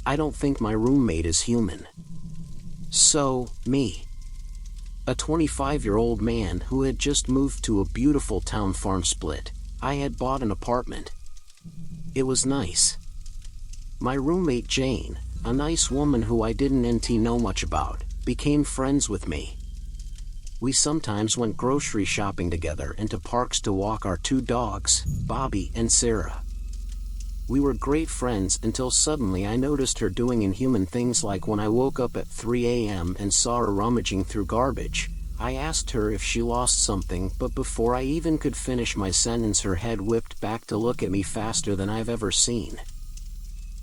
I don't think my roommate is human. So, me. A 25-year-old man who had just moved to a beautiful town farm split. I had bought an apartment. It was nice. My roommate Jane, a nice woman who I didn't know much about, became friends with me. We sometimes went grocery shopping together and to parks to walk our 2 dogs, Bobby and Sarah. We were great friends until suddenly I noticed her doing inhuman things, like when I woke up at 3 a.m. and saw her rummaging through garbage. I asked her if she lost something, but before I even could finish my sentence, her head whipped back to look at me faster than I've ever seen.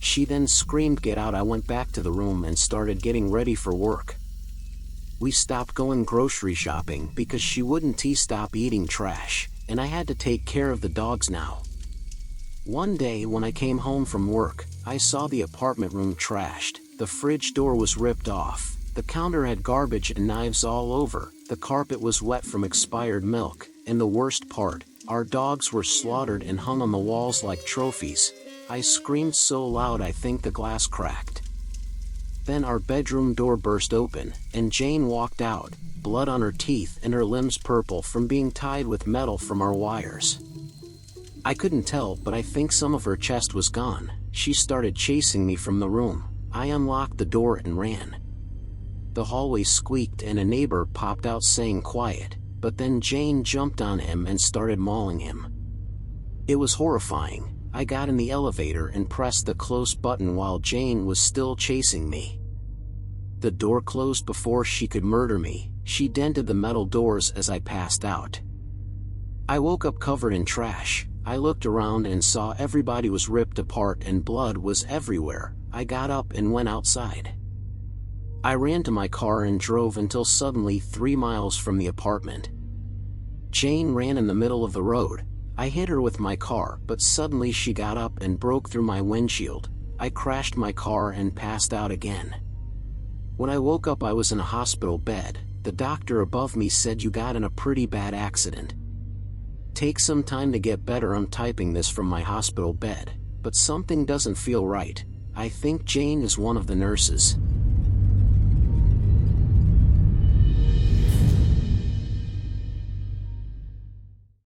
She then screamed, "Get out!" I went back to the room and started getting ready for work. We stopped going grocery shopping because she wouldn't stop eating trash, and I had to take care of the dogs now. One day when I came home from work, I saw the apartment room trashed. The fridge door was ripped off, the counter had garbage and knives all over, the carpet was wet from expired milk, and the worst part, our dogs were slaughtered and hung on the walls like trophies. I screamed so loud I think the glass cracked. Then our bedroom door burst open, and Jane walked out, blood on her teeth and her limbs purple from being tied with metal from our wires. I couldn't tell, but I think some of her chest was gone. She started chasing me from the room. I unlocked the door and ran. The hallway squeaked and a neighbor popped out saying quiet, but then Jane jumped on him and started mauling him. It was horrifying. I got in the elevator and pressed the close button while Jane was still chasing me. The door closed before she could murder me. She dented the metal doors as I passed out. I woke up covered in trash. I looked around and saw everybody was ripped apart and blood was everywhere. I got up and went outside. I ran to my car and drove until suddenly 3 miles from the apartment. Jane ran in the middle of the road. I hit her with my car, but suddenly she got up and broke through my windshield. I crashed my car and passed out again. When I woke up, I was in a hospital bed. The doctor above me said, "You got in a pretty bad accident. Take some time to get better." I'm typing this from my hospital bed, but something doesn't feel right. I think Jane is one of the nurses.